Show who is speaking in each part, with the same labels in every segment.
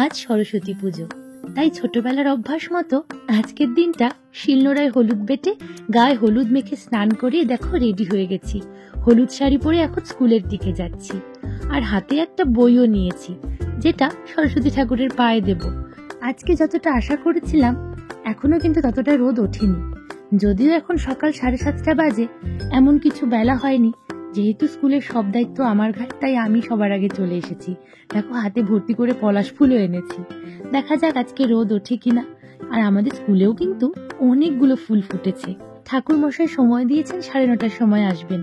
Speaker 1: আজ সরস্বতী পুজো, তাই ছোটবেলার অভ্যাস মতো আজকের দিনটা শিলনোড়ায় হলুদ বেটে গায়ে হলুদ মেখে স্নান করিয়ে দেখো রেডি হয়ে গেছি। হলুদ শাড়ি পরে এখন স্কুলের দিকে যাচ্ছি, আর হাতে একটা বইও নিয়েছি যেটা সরস্বতী ঠাকুরের পায়ে দেব। আজকে যতটা আশা করেছিলাম এখনো কিন্তু ততটা রোদ ওঠেনি, যদিও এখন সকাল 7:30 বাজে। এমন কিছু বেলা হয়নি, যেহেতু স্কুলের সব দায়িত্ব আমার ঘাড়ে, তাই আমি সবার আগে চলে এসেছি। দেখো হাতে ভর্তি করে পলাশ ফুলও এনেছি, দেখা যাক আজকে রোদ ওঠে কিনা। আর আমাদের স্কুলেও কিন্তু অনেকগুলো ফুল ফুটেছে। ঠাকুর মশাই সময় দিয়েছেন 9:30টার সময় আসবেন,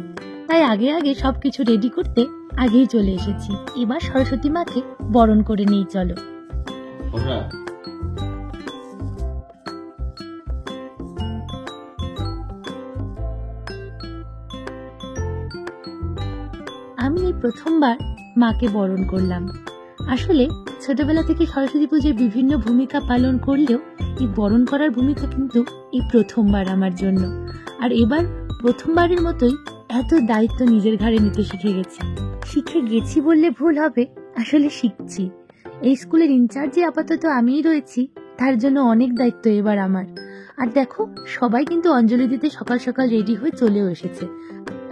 Speaker 1: তাই আগে আগে সবকিছু রেডি করতে আগেই চলে এসেছি। এবার সরস্বতী মাকে বরণ করে নিই, চলো। আমি এই প্রথমবার মাকে বরণ করলাম। আসলে ছোটবেলা থেকে সরস্বতী পুজোর বিভিন্ন ভূমিকা পালন করলেও এই বরণ করার ভূমিকা কিন্তু এই প্রথমবার আমার জন্য। আর এবার প্রথমবারের মতোই এত দায়িত্ব নিজের ঘাড়ে নিতে শিখে গেছি বললে ভুল হবে, আসলে শিখছি। এই স্কুলের ইনচার্জে আপাতত আমিই রয়েছি, তার জন্য অনেক দায়িত্ব এবার আমার। আর দেখো সবাই কিন্তু অঞ্জলি দিতে সকাল সকাল রেডি হয়ে চলেও এসেছে।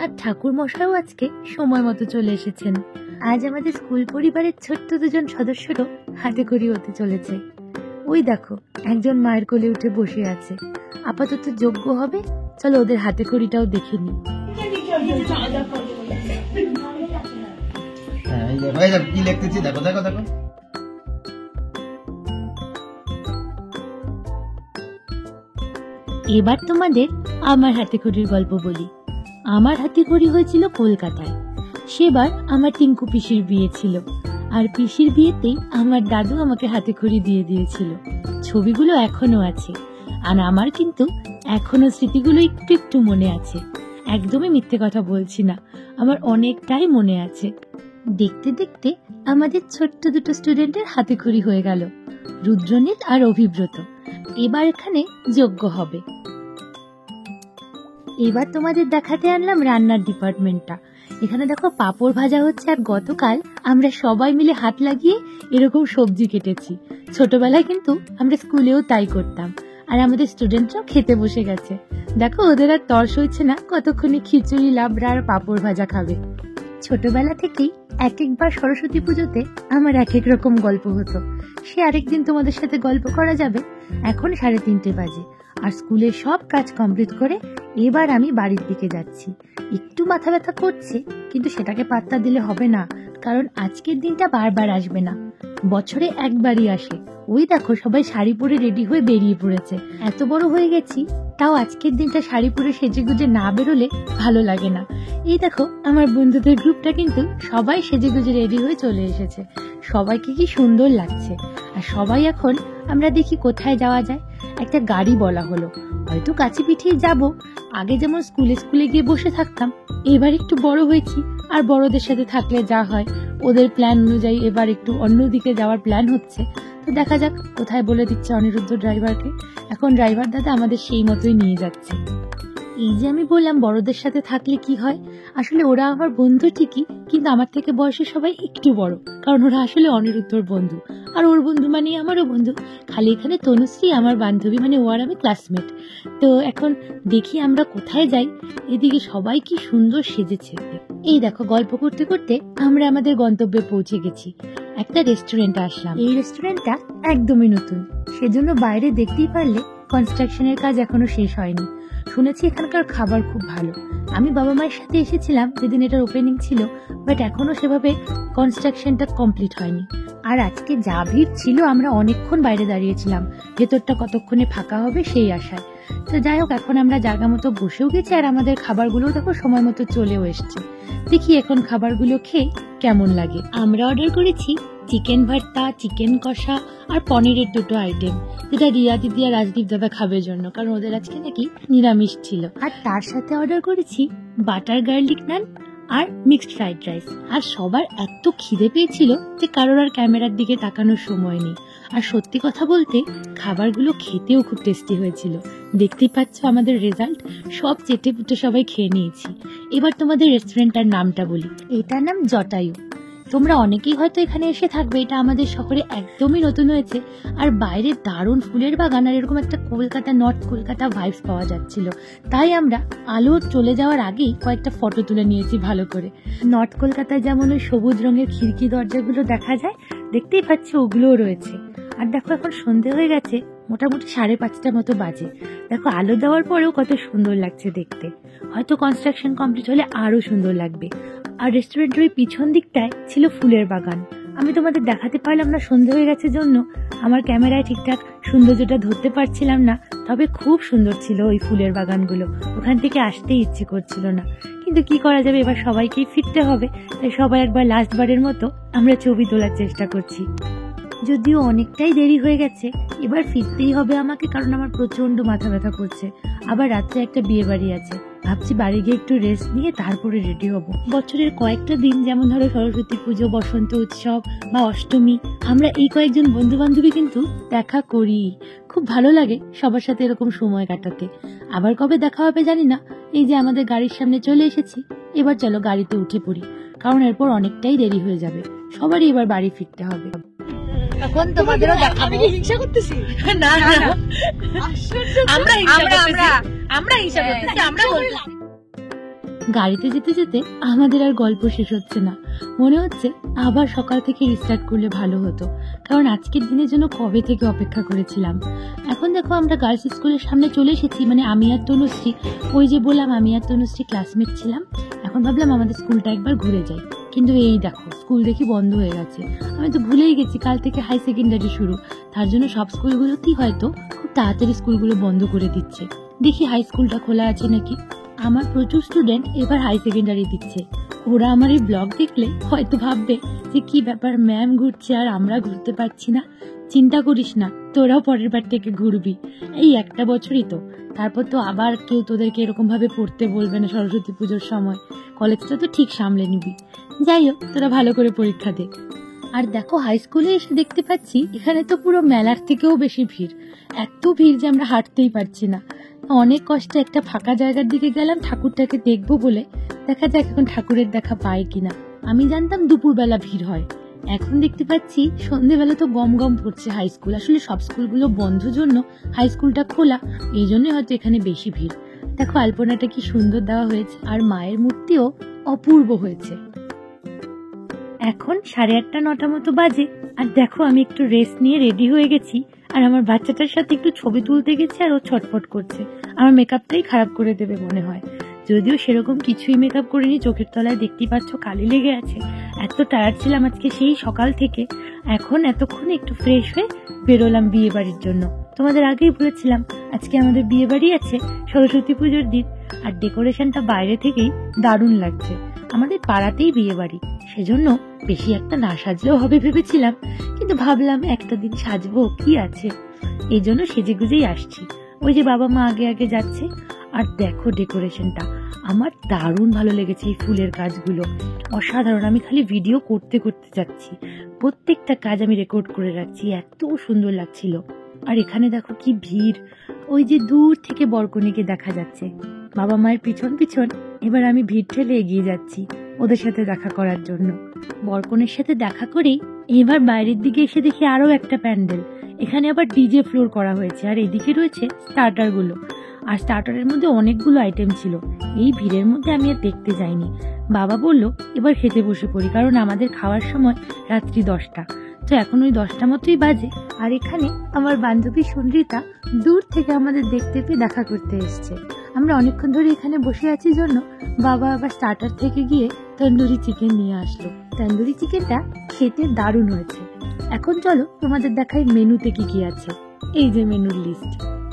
Speaker 1: আর ঠাকুর মশাইও আজকে সময় মতো চলে এসেছেন। আজ আমাদের স্কুল পরিবারের ছোট্ট 2জন সদস্যরও হাতে খড়ি হতে চলেছে। ওই দেখো একজন মায়ের কোলে উঠে বসে আছে, আপাতত যোগ্য হবে। চলো ওদের হাতে খড়িটাও দেখে নি। এবার তোমাদের আমার হাতে খড়ির গল্প বলি। আমার হাতে খড়ি হয়েছিল কলকাতায়। সেবার আমার টিঙ্কু পিসির বিয়ে ছিল, আর পিসির বিয়েতেই আমার দাদু আমাকে হাতে খড়ি দিয়ে দিয়েছিল। ছবিগুলো এখনো আছে, আর আমার কিন্তু এখনো স্মৃতিগুলো একটু একটু মনে আছে। একদমই মিথ্যে কথা বলছি না, আমার অনেকটাই মনে আছে। দেখতে দেখতে আমাদের ছোট্ট 2 স্টুডেন্টের হাতে খড়ি হয়ে গেল, রুদ্রনীল আর অভিব্রত। এবার এখানে যোগ্য হবে। এবার তোমাদের দেখাতে আনলাম রান্নার ডিপার্টমেন্টটা। এখানে দেখো পাঁপড় ভাজা হচ্ছে, আর গতকাল আমরা সবাই মিলে হাত লাগিয়ে এরকম সবজি কেটেছি। ছোটবেলায় কিন্তু আমরা স্কুলেও তাই করতাম, আর আমাদের স্টুডেন্টরাও খেতে বসে গেছে। দেখো ওদের আর তর সইছে না, কতক্ষণে খিচুড়ি, লাবড়া আর পাঁপড় ভাজা খাবে। ছোটবেলা থেকেই এক একবার সরস্বতী পুজোতে আমার এক এক রকম গল্প হতো, সে আরেকদিন তোমাদের সাথে গল্প করা যাবে। এখন 3:30 বাজে, আর স্কুলের সব কাজ কমপ্লিট করে এবার আমি বাড়ির দিকে যাচ্ছি। একটু মাথা ব্যথা করছে, কিন্তু সেটাকে পাত্তা দিলে হবে না, কারণ আজকের দিনটা বারবার আসবে না, বছরে একবারই আসে। ওই দেখো সবাই শাড়ি পরে রেডি হয়ে বেরিয়ে পড়েছে। এত বড় হয়ে গেছি, তাও আজকের দিনটা শাড়ি পরে সেজে গুজে না বেরোলে ভালো লাগে না। এই দেখো আমার বন্ধুদের গ্রুপটা কিন্তু সবাই সেজে গুজে রেডি হয়ে চলে এসেছে। সবাইকে কি সুন্দর লাগছে। আর সবাই এখন আমরা দেখি কোথায় যাওয়া যায়। একটা গাড়ি বলা হলো, হয়তো কাছে পিঠেই যাব। আগে যেমন স্কুলে গিয়ে বসে থাকতাম, এবার একটু বড় হয়েছি, আর বড়দের সাথে থাকলে যা হয়, ওদের প্ল্যান অনুযায়ী এবার একটু অন্যদিকে যাওয়ার প্ল্যান হচ্ছে। তো দেখা যাক কোথায় বলে দিচ্ছে অনিরুদ্ধ ড্রাইভারকে। এখন ড্রাইভার দাদা আমাদের সেই মতোই নিয়ে যাচ্ছে। এই যে আমি বললাম বড়দের সাথে থাকলে কি হয়, আসলে ওরা আমার বন্ধু ঠিকই, কিন্তু আমার থেকে বয়সে সবাই একটু বড়, কারণ ওরা আসলে অনিরুদ্ধর বন্ধু, আর ওর বন্ধু মানে আমারও বন্ধু। খালি এখানে তনুশ্রী আমার বান্ধবী, মানে ও আর আমি ক্লাসমেট। তো এখন দেখি আমরা কোথায় যাই। এদিকে সবাই কি সুন্দর সেজেছে। এই দেখো গল্প করতে করতে আমরা আমাদের গন্তব্যে পৌঁছে গেছি। একটা রেস্টুরেন্টে আসলাম। এই রেস্টুরেন্টটা একদমই নতুন, সেজন্য বাইরে দেখতেই পারলে কনস্ট্রাকশনের কাজ এখনো শেষ হয়নি। শুনেছি এখানকার খাবার খুব ভালো। আমি বাবা মায়ের সাথে এসেছিলাম যেদিন এটার ওপেনিং ছিল, বাট এখনো সেভাবে কনস্ট্রাকশনটা কমপ্লিট হয়নি। আর আজকে যা ভিড় ছিল, আমরা অনেকক্ষণ বাইরে দাঁড়িয়েছিলাম, ভেতরটা কতক্ষণে ফাঁকা হবে সেই আশায়। তো যাই হোক, এখন আমরা জায়গা মতো বসেও গেছি, আর আমাদের খাবারগুলো দেখো সময় মতো চলেও এসছে। দেখি এখন খাবারগুলো খেয়ে কেমন লাগে। আমরা অর্ডার করেছি চিকেন ভর্তা, চিকেন কষা আর পনিরের 2টো আইটেম, যেটা রিয়া দিদি আর রাজদীপ দাদা খাবে জন্য, কারণ ওদের আজকে নাকি নিরামিষ ছিল। আর তার সাথে অর্ডার করেছি বাটার গার্লিক নান আর মিক্সড ফ্রাইড রাইস। আর সবার এত খিদে পেয়েছিল যে কারোর আর ক্যামেরার দিকে তাকানোর সময় নেই। আর সত্যি কথা বলতে খাবারগুলো খেতেও খুব টেস্টি হয়েছিল। দেখতেই পাচ্ছ আমাদের রেজাল্ট, সব চেটে পুটে সবাই খেয়ে নিয়েছি। এবার তোমাদের রেস্টুরেন্টটার নামটা বলি। এটার নাম জটায়ু। তোমরা অনেকেই হয়তো এখানে এসে থাকবে, এটা আমাদের শহরে একদমই নতুন হয়েছে। আর বাইরে দারুণ ফুলের বাগান আর এরকম একটা কলকাতা, নর্থ কলকাতা ভাইবস পাওয়া যাচ্ছিল। তাই আমরা আলো চলে যাওয়ার আগেই কয়েকটা ফটো তুলে নিয়েছি ভালো করে। নর্থ কলকাতায় যেমন ওই সবুজ রঙের খিড়কি দরজাগুলো দেখা যায়, দেখতেই পাচ্ছি ওগুলোও রয়েছে। আর দেখো এখন সন্ধে হয়ে গেছে, মোটামুটি 5:30 মতো বাজে। দেখো আলো দেওয়ার পরেও কত সুন্দর লাগছে দেখতে। হয়তো কনস্ট্রাকশন কমপ্লিট হলে আরো সুন্দর লাগবে। আর রেস্টুরেন্টের ওই পিছন দিকটায় ছিল ফুলের বাগান। আমি তোমাদের দেখাতে পারলাম না সন্ধে হয়ে গেছে জন্য, আমার ক্যামেরায় ঠিকঠাক সৌন্দর্যটা ধরতে পারছিলাম না। তবে খুব সুন্দর ছিল ওই ফুলের বাগানগুলো, ওখান থেকে আসতেই ইচ্ছে করছিল না। কিন্তু কি করা যাবে, এবার সবাইকেই ফিরতে হবে। তাই সবাই একবার লাস্ট বারের মতো আমরা ছবি তোলার চেষ্টা করছি। যদিও অনেকটাই দেরি হয়ে গেছে, এবার ফিরতেই হবে আমাকে, কারণ আমার প্রচন্ড মাথা ব্যথা করছে। আবার রাত্রে একটা বিয়ে বাড়ি আছে, ভাবছি বাড়ি গিয়ে একটু রেস্ট নিয়ে তারপরে রেডি হব। বছরের কয়েকটা দিন, যেমন ধরো সরস্বতী পুজো, বসন্ত উৎসব বা অষ্টমী, আমরা এই কয়েকজন বন্ধু বান্ধবী কিন্তু দেখা করি। খুব ভালো লাগে সবার সাথে এরকম সময় কাটাতে। আবার কবে দেখা হবে জানি না। এই যে আমাদের গাড়ির সামনে চলে এসেছি, এবার চলো গাড়িতে উঠে পড়ি, কারণ এরপর অনেকটাই দেরি হয়ে যাবে। সবারই এবার বাড়ি ফিরতে হবে।
Speaker 2: এখন তোমাদেরও দেখাবো। হিংসা করতেছি
Speaker 1: না না,
Speaker 2: আমরা হিংসা করতেছি, আমরা বলতেছি।
Speaker 1: গাড়িতে যেতে যেতে আমাদের আর গল্প শেষ হচ্ছে না। মনে হচ্ছে আবার সকাল থেকে রিস্টার্ট করলে ভালো হতো, কারণ আজকের দিনের জন্য কবে থেকে অপেক্ষা করেছিলাম। এখন দেখো আমরা গার্লস স্কুলের সামনে চলে এসেছি, মানে আমি আর তনুশ্রী। ওই যে বললাম আমি আর তনুশ্রী ক্লাসমেট ছিলাম। এখন ভাবলাম আমাদের স্কুলটা একবার ঘুরে যাই, কিন্তু এই দেখো স্কুল দেখি বন্ধ হয়ে গেছে। আমি তো ভুলেই গেছি কাল থেকে হাই সেকেন্ডারি শুরু, তার জন্য সব স্কুলগুলোতেই হয়তো খুব তাড়াতাড়ি স্কুলগুলো বন্ধ করে দিচ্ছে। দেখি হাই স্কুলটা খোলা আছে নাকি। আমার প্রচুর স্টুডেন্ট এবার হাই সেকেন্ডারি দিচ্ছে। ওরা আমার এই ব্লগ দেখলে হয়তো ভাববে যে কি ব্যাপার, ম্যাম ঘুরছে আর আমরা ঘুরতে পারছি না। চিন্তা করিস না, তোরাও পরের বার থেকে ঘুরবি। এই একটা বছরই তো, তারপর তো আবার কেউ তোদেরকে এরকম ভাবে পড়তে বলবে না সরস্বতী পুজোর সময়। কলেজটা তো ঠিক সামলে নিবি। যাই হোক, তোরা ভালো করে পরীক্ষা দে। আর দেখো হাই স্কুলে এসে দেখতে পাচ্ছি এখানে তো পুরো মেলার থেকেও বেশি ভিড়। এত ভিড় যে আমরা হাঁটতেই পারছি না। অনেক কষ্টে একটা ফাঁকা জায়গার দিকে গেলাম ঠাকুরটাকে দেখবো বলে। দেখা যাক এখন ঠাকুরের দেখা পায় কিনা। আমি জানতাম দুপুরবেলা ভিড় হয়, এখন দেখতে পাচ্ছি সন্ধ্যেবেলা তো গম গম পড়ছে হাই স্কুল। আসলে সব স্কুলগুলো বন্ধ জন্য হাই স্কুলটা খোলা, এই জন্য হয়তো এখানে বেশি ভিড়। দেখো আলপনাটা কি সুন্দর দেওয়া হয়েছে, আর মায়ের মূর্তিও অপূর্ব হয়েছে। এখন 8:30-9 মতো বাজে। আর দেখো আমি একটু রেস্ট নিয়ে রেডি হয়ে গেছি, আর আমার বাচ্চাটার সাথে একটু ছবি তুলতে গেছি, আর ও ছটফট করছে। আমার মেকআপটাই খারাপ করে দেবে মনে হয়, যদিও সেরকম কিছুই মেকআপ করিনি। চোখের তলায় দেখতেই পাচ্ছ কালি লেগে আছে। এত টায়ার্ড ছিলাম আজকে সেই সকাল থেকে। এখন এতক্ষণে একটু ফ্রেশ হয়ে বেরোলাম বিয়ে বাড়ির জন্য। তোমাদের আগেই বলেছিলাম আজকে আমাদের বিয়ে বাড়ি আছে, সরস্বতী পুজোর দিন। আর ডেকোরেশনটা বাইরে থেকেই দারুণ লাগছে। আমাদের পাড়াতেই বিয়ে বাড়ি, সেজন্য বেশি একটা না সাজলেও হবে ভেবেছিলাম, কিন্তু ভাবলাম একটা দিন সাজবো, কি আছে, এই জন্য সেজে গুজেই আসছি। ওই যে বাবা মা আগে আগে যাচ্ছে। আর দেখো ডেকোরেশনটা আমার দারুণ ভালো লেগেছে। এই ফুলের কাজগুলো অসাধারণ। আমি খালি ভিডিও করতে করতে যাচ্ছি, প্রত্যেকটা কাজ আমি রেকর্ড করে রাখছি, এত সুন্দর লাগছিল। আর এখানে দেখো কি ভিড়, ওই যে দূর থেকে বরকনেকে দেখা যাচ্ছে। বাবা মায়ের পিছন পিছন এবার আমি ভিড় ঠেলে এগিয়ে যাচ্ছি ওদের সাথে দেখা করার জন্য। বরকনের সাথে দেখা করেই এবার বাইরের দিকে এসে দেখি আরো একটা প্যান্ডেল। এখানে আবার ডিজে ফ্লোর করা হয়েছে, আর এদিকে রয়েছে স্টার্টার গুলো। আর স্টার্টারের মধ্যে অনেকগুলো আইটেম ছিল। এই ভিড়ের মধ্যে আমি আর দেখতে যাইনি। বাবা বলল এবার খেতে বসে পড়ি, কারণ আমাদের খাওয়ার সময় রাত্রি 10টা, তো এখন ওই 10টা মতোই বাজে। আর এখানে আমার বান্ধবী সঞ্জিতা দূর থেকে আমাদের দেখতে পেয়ে দেখা করতে এসছে। আমরা অনেকক্ষণ ধরে এখানে বসে আছি জন্য বাবা আবার স্টার্টার থেকে গিয়ে তন্দুরি চিকেন নিয়ে আসলো। তন্দুরি চিকেনটা খেতে দারুণ হয়েছে। এখন চলো তোমাদের দেখাই মেনুতে কি কি আছে। এই যে মেনুর লিস্ট।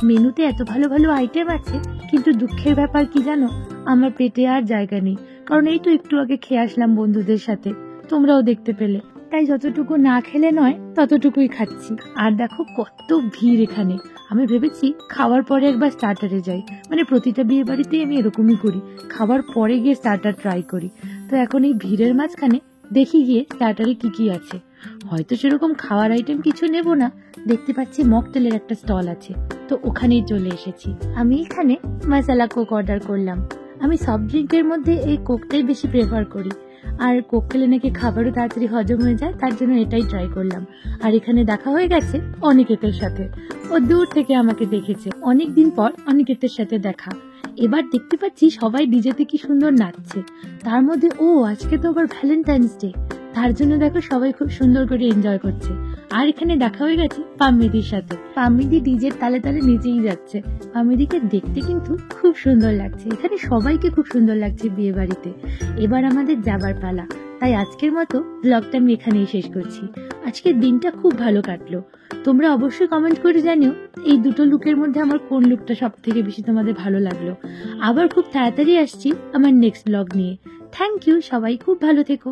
Speaker 1: মেনুতে এত ভালো ভালো আইটেম আছে, কিন্তু দুঃখের ব্যাপার কি জানো, আমার পেটে আর জায়গা নেই। কারণ এই তো একটু আগে খেয়ে আসলাম বন্ধুদের সাথে, তোমরাও দেখতে পেলে। তাই যতটুকু না খেলে নয় ততটুকুই খাচ্ছি। আর দেখো কত ভিড় এখানে। আমি ভেবেছি খাওয়ার পরে একবার স্টার্টারে যাই, মানে প্রতিটা বিয়ে বাড়িতেই আমি এরকমই করি, খাওয়ার পরে গিয়ে স্টার্টার ট্রাই করি। তো এখন এই ভিড়ের মাঝখানে দেখি গিয়ে স্টার্টারে কি কি আছে। হয়তো সেরকম খাওয়ার আইটেম কিছু নেব না, দেখতে পাচ্ছি মকটেলের একটা স্টল আছে, তো ওখানেই চলে এসেছি। আমি এখানে মশালা কোক অর্ডার করলাম। আমি সফট ড্রিঙ্কের মধ্যে এই কোকটাই বেশি প্রেফার করি, আর কোক খেলে নাকি খাবারও তাড়াতাড়ি হজম হয়ে যায়, তার জন্য এটাই ট্রাই করলাম। আর এখানে দেখা হয়ে গেছে অনিকেতের সাথে। ও দূর থেকে আমাকে দেখেছে, অনেকদিন পর অনিকেতের সাথে দেখা। এবার দেখতে পাচ্ছি সবাই ডিজেতে কি সুন্দর নাচছে, তার মধ্যে আজকে তো আবার ভ্যালেন্টাইন্স ডে, তার জন্য দেখো সবাই খুব সুন্দর করে এনজয় করছে। আর এখানে দেখা হয়ে গেছে পাম্মিদির সাথে। পাম্মিদি ডিজের তালে তালে নিচেই যাচ্ছে। পাম্মিদিকে দেখতে কিন্তু খুব সুন্দর লাগছে, এখানে সবাইকে খুব সুন্দর লাগছে বিয়ে বাড়িতে। এবার আমাদের যাবার পালা, তাই আজকের মতো ব্লগটা আমি এখানেই শেষ করছি। আজকের দিনটা খুব ভালো কাটলো। তোমরা অবশ্যই কমেন্ট করে জানিও এই দুটো লুকের মধ্যে আমার কোন লুকটা সব থেকে বেশি তোমাদের ভালো লাগলো। আবার খুব তাড়াতাড়ি আসছি আমার নেক্সট ব্লগ নিয়ে। থ্যাংক ইউ, সবাই খুব ভালো থেকো।